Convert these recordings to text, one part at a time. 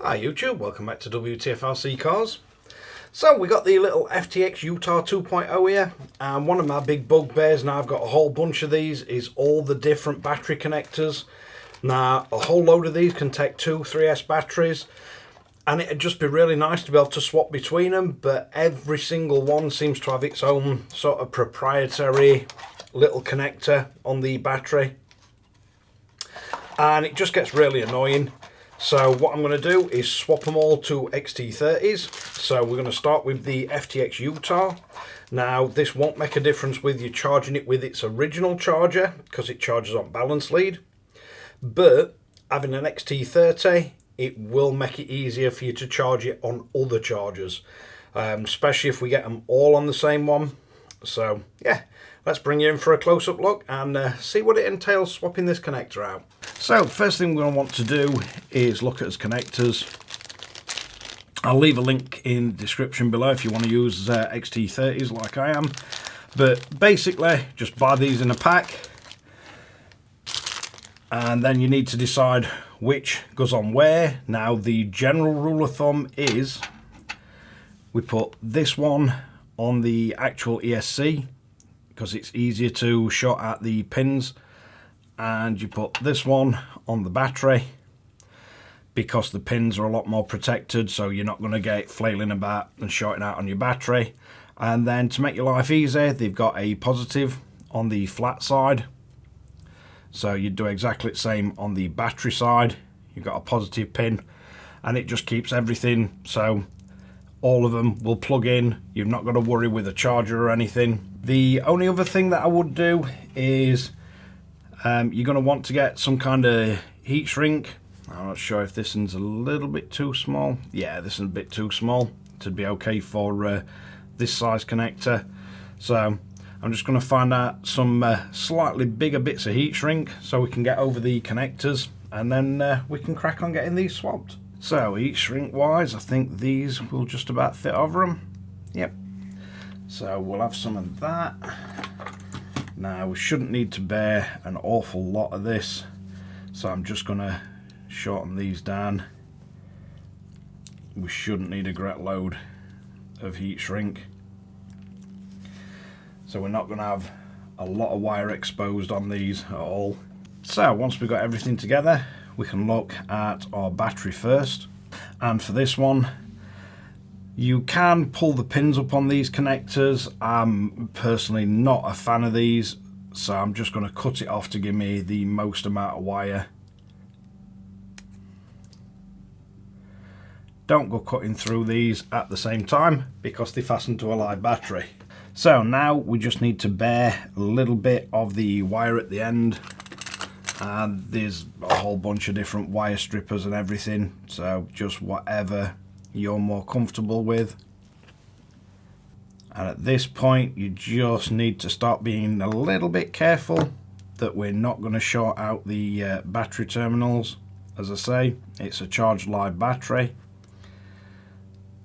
Hi YouTube, welcome back to Wtf Rc Cars. So we got the little FTX Utah 2.0 here, and one of my big bugbears, now I've got a whole bunch of these, is all the different battery connectors. Now a whole load of these can take 3S batteries, and it'd just be really nice to be able to swap between them, but every single one seems to have its own sort of proprietary little connector on the battery, and it just gets really annoying. So what I'm going to do is swap them all to XT30s. So we're going to start with the FTX Utah. Now this won't make a difference with you charging it with its original charger because it charges on balance lead. But having an XT30, it will make it easier for you to charge it on other chargers. Especially if we get them all on the same one. So yeah, let's bring you in for a close-up look and see what it entails swapping this connector out. So first thing we're going to want to do is look at its connectors. I'll leave a link in the description below if you want to use XT30s like I am. But basically just buy these in a pack, and then you need to decide which goes on where. Now the general rule of thumb is we put this one on the actual ESC because it's easier to short out the pins, and you put this one on the battery because the pins are a lot more protected, so you're not going to get it flailing about and shorting out on your battery. And then to make your life easier, they've got a positive on the flat side, so you do exactly the same on the battery side. You've got a positive pin, and it just keeps everything so all of them will plug in. You've not got to worry with a charger or anything. The only other thing that I would do is you're going to want to get some kind of heat shrink. I'm not sure if this one's a little bit too small. Yeah, this one's a bit too small to be okay for this size connector. So I'm just going to find out some slightly bigger bits of heat shrink so we can get over the connectors, and then we can crack on getting these swapped. So heat shrink wise, I think these will just about fit over them. Yep. So we'll have some of that. Now we shouldn't need to bear an awful lot of this, so I'm just going to shorten these down. We shouldn't need a great load of heat shrink, so we're not going to have a lot of wire exposed on these at all. So once we've got everything together, we can look at our battery first. And for this one, you can pull the pins up on these connectors. I'm personally not a fan of these, so I'm just going to cut it off to give me the most amount of wire. Don't go cutting through these at the same time because they fasten to a live battery. So now we just need to bare a little bit of the wire at the end, and there's a whole bunch of different wire strippers and everything, so just whatever you're more comfortable with. And at this point you just need to start being a little bit careful that we're not going to short out the battery terminals. As I say, it's a charged live battery,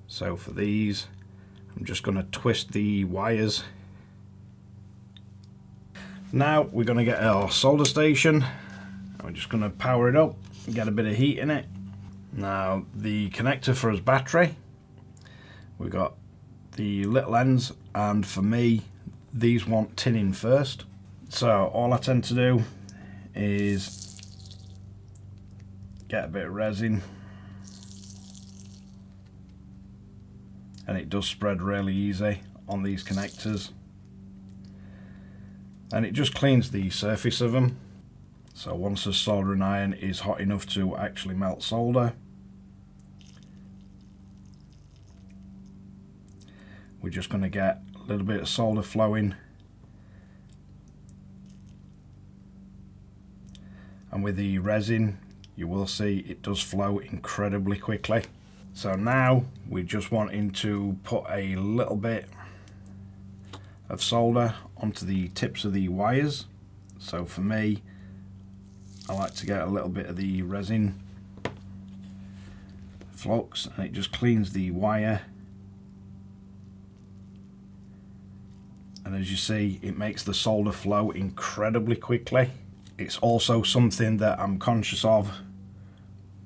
so for these I'm just going to twist the wires. Now we're going to get our solder station. We're just going to power it up and get a bit of heat in it. Now the connector for his battery, we've got the little ends, and for me these want tinning first. So all I tend to do is get a bit of resin, and it does spread really easy on these connectors, and it just cleans the surface of them. So once the soldering iron is hot enough to actually melt solder, we're just going to get a little bit of solder flowing, and with the resin you will see it does flow incredibly quickly. So now we're just wanting to put a little bit of solder onto the tips of the wires. So for me, I like to get a little bit of the resin flux, and it just cleans the wire, and as you see it makes the solder flow incredibly quickly. It's also something that I'm conscious of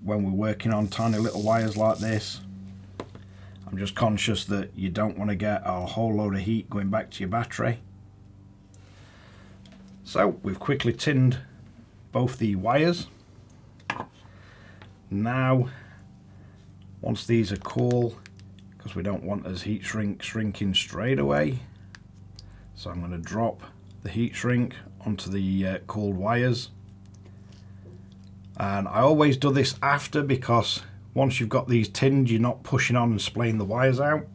when we're working on tiny little wires like this. I'm just conscious that you don't want to get a whole load of heat going back to your battery. So we've quickly tinned both the wires. Now, once these are cool, because we don't want as heat shrinking straight away, so I'm going to drop the heat shrink onto the cooled wires. And I always do this after, because once you've got these tinned, you're not pushing on and splaying the wires out.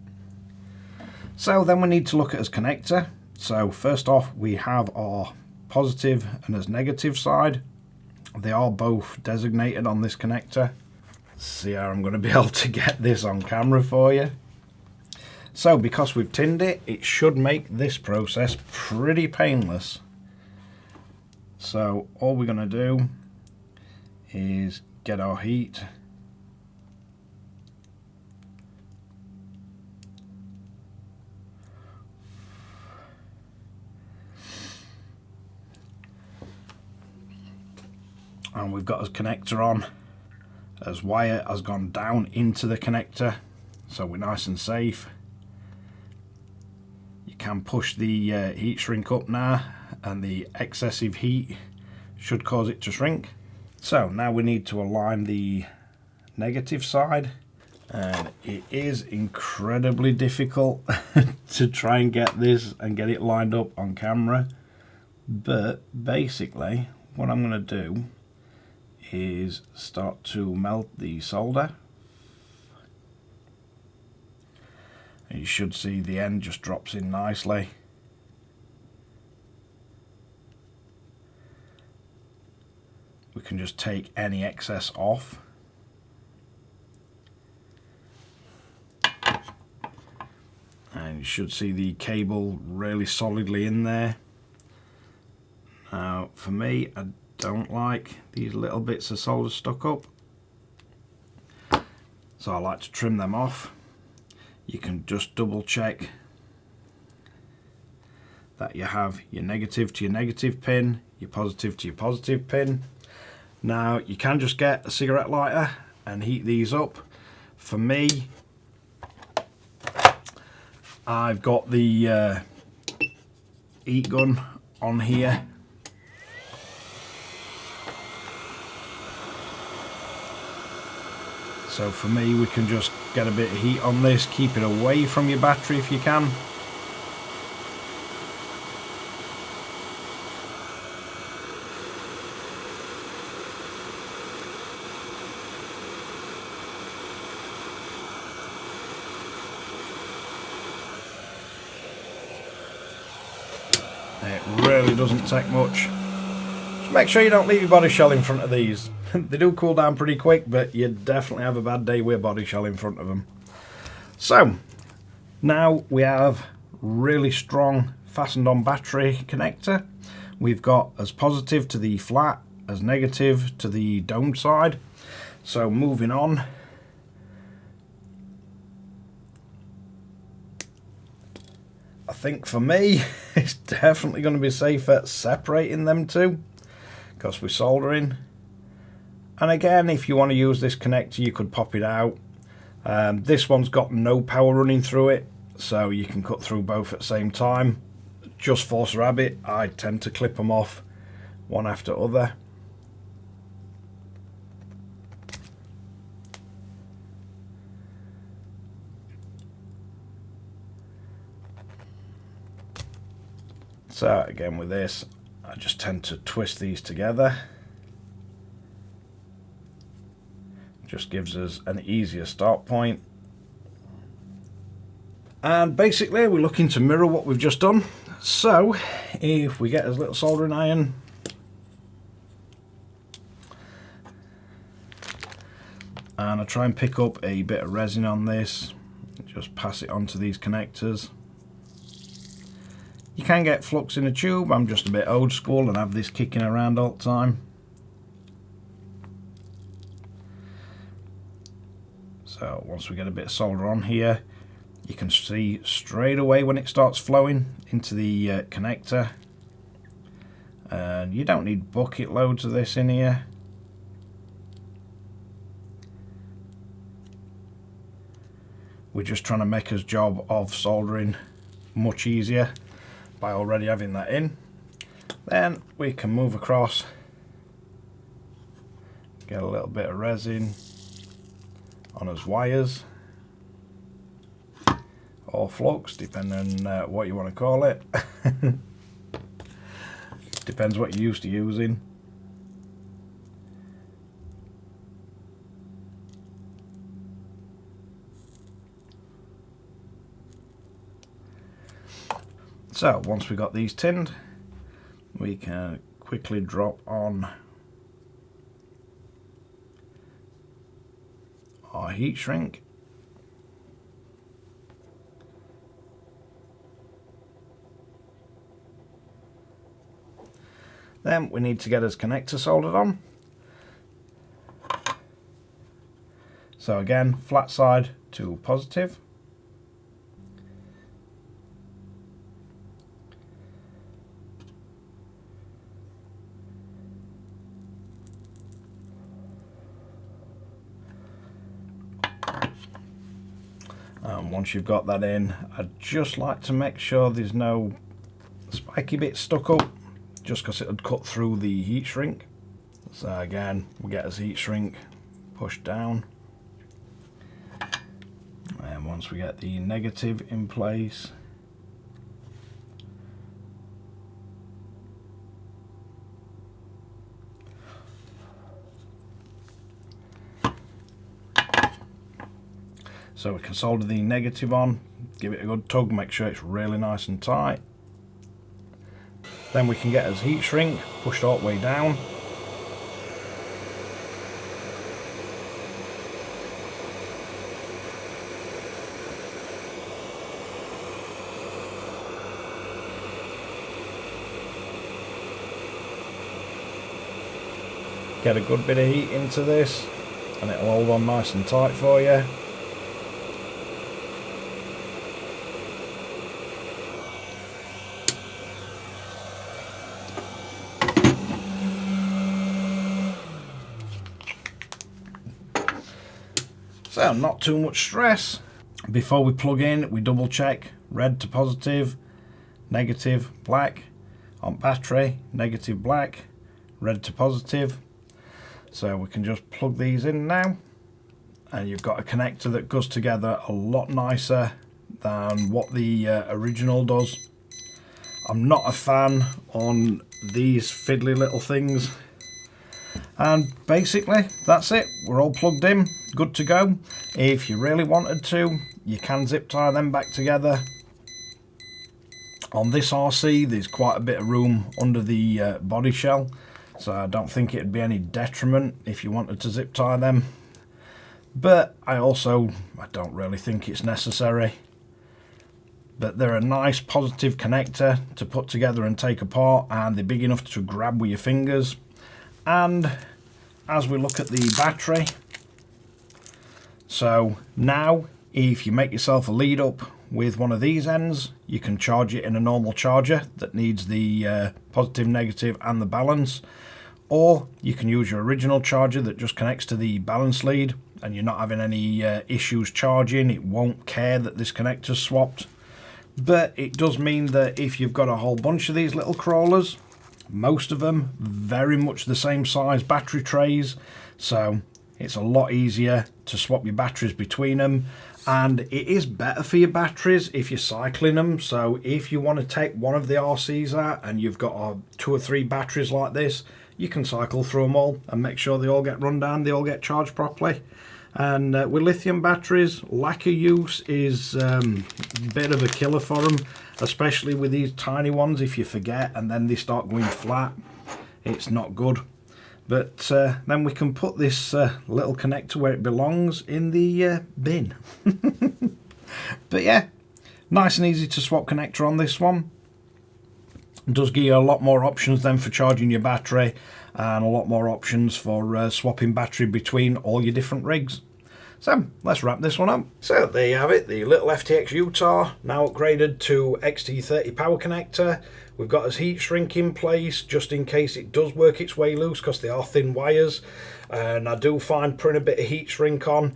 So then we need to look at his connector. So first off, we have our positive and his negative side. They are both designated on this connector. See how I'm going to be able to get this on camera for you. So because we've tinned it, it should make this process pretty painless. So all we're going to do is get our heat and we've got his connector on. As wire has gone down into the connector, so we're nice and safe. You can push the heat shrink up now, and the excessive heat should cause it to shrink. So now we need to align the negative side, and it is incredibly difficult to try and get this and get it lined up on camera. But basically what I'm going to do is start to melt the solder, and you should see the end just drops in nicely. We can just take any excess off. And you should see the cable really solidly in there. Now for me, I don't like these little bits of solder stuck up, so I like to trim them off. You can just double check that you have your negative to your negative pin, your positive to your positive pin. Now you can just get a cigarette lighter and heat these up. For me, I've got the heat gun on here. So for me, we can just get a bit of heat on this, keep it away from your battery if you can. It really doesn't take much. Just make sure you don't leave your body shell in front of these. They do cool down pretty quick, but you definitely have a bad day with a body shell in front of them. So now we have really strong fastened on battery connector. We've got as positive to the flat as negative to the dome side. So moving on, I think for me it's definitely going to be safer separating them two, because we're soldering. And again, if you want to use this connector, you could pop it out. This one's got no power running through it, so you can cut through both at the same time. Just force of habit, I tend to clip them off one after other. So again with this, I just tend to twist these together. Just gives us an easier start point. And basically we're looking to mirror what we've just done. So if we get a little soldering iron, and I try and pick up a bit of resin on this, just pass it onto these connectors. You can get flux in a tube. I'm just a bit old school and have this kicking around all the time. So once we get a bit of solder on here, you can see straight away when it starts flowing into the connector. And you don't need bucket loads of this in here. We're just trying to make his job of soldering much easier by already having that in. Then we can move across, get a little bit of resin on his wires, or flux, depending on what you want to call it. Depends what you're used to using. So once we got these tinned, we can quickly drop on our heat shrink. Then we need to get his connector soldered on. So again, flat side to positive. And once you've got that in, I'd just like to make sure there's no spiky bits stuck up, just because it would cut through the heat shrink. So again, we get his heat shrink pushed down, and once we get the negative in place, so we can solder the negative on, give it a good tug, make sure it's really nice and tight. Then we can get his heat shrink pushed all the way down. Get a good bit of heat into this and it'll hold on nice and tight for you. So not too much stress. Before we plug in, we double check red to positive, negative, black. On battery, negative, black, red to positive. So we can just plug these in now, and you've got a connector that goes together a lot nicer than what the original does. I'm not a fan on these fiddly little things. And basically that's it, we're all plugged in, good to go. If you really wanted to, you can zip tie them back together. On this RC there's quite a bit of room under the body shell, so I don't think it'd be any detriment if you wanted to zip tie them, but I don't really think it's necessary. But they're a nice positive connector to put together and take apart, and they're big enough to grab with your fingers. And as we look at the battery, so now if you make yourself a lead up with one of these ends, you can charge it in a normal charger that needs the positive, negative and the balance, or you can use your original charger that just connects to the balance lead and you're not having any issues charging. It won't care that this connector's swapped, but it does mean that if you've got a whole bunch of these little crawlers, most of them very much the same size battery trays, so it's a lot easier to swap your batteries between them, and it is better for your batteries if you're cycling them. So if you want to take one of the RCs out and you've got 2 or 3 batteries like this, you can cycle through them all and make sure they all get run down, they all get charged properly. And with lithium batteries, lack of use is a bit of a killer for them, especially with these tiny ones. If you forget and then they start going flat, it's not good. But then we can put this little connector where it belongs, in the bin. But yeah, nice and easy to swap connector on this one. It does give you a lot more options then for charging your battery, and a lot more options for swapping battery between all your different rigs. So let's wrap this one up. So there you have it, the little FTX Utah, now upgraded to XT30 power connector. We've got his heat shrink in place just in case it does work its way loose, because they are thin wires, and I do find putting a bit of heat shrink on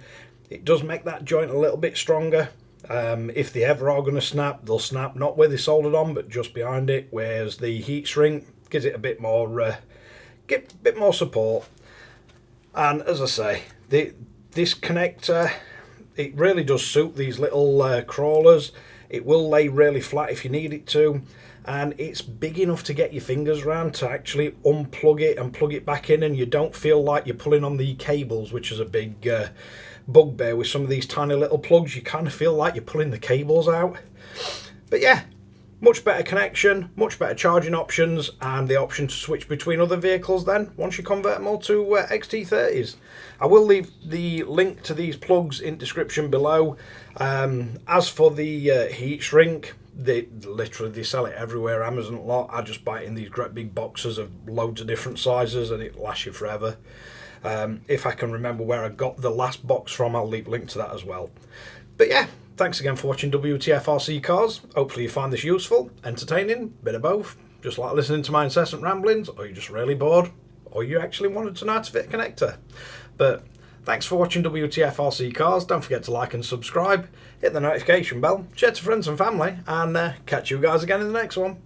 It does make that joint a little bit stronger. If they ever are going to snap, they'll snap not where they're soldered on, but just behind it, whereas the heat shrink gives it a bit more support. And as I say, this connector, it really does suit these little crawlers. It will lay really flat if you need it to, and it's big enough to get your fingers around to actually unplug it and plug it back in, and you don't feel like you're pulling on the cables, which is a big bugbear with some of these tiny little plugs. You kind of feel like you're pulling the cables out. But yeah, much better connection, much better charging options, and the option to switch between other vehicles then once you convert them all to XT30s. I will leave the link to these plugs in description below. As for the heat shrink, they sell it everywhere, Amazon a lot. I just buy it in these great big boxes of loads of different sizes, and it lasts you forever. If I can remember where I got the last box from, I'll leave a link to that as well. But yeah, thanks again for watching Wtf Rc Cars. Hopefully you find this useful, entertaining, bit of both. Just like listening to my incessant ramblings, or you're just really bored, or you actually wanted to know how to fit a connector. But thanks for watching Wtf Rc Cars. Don't forget to like and subscribe, hit the notification bell, share to friends and family, and catch you guys again in the next one.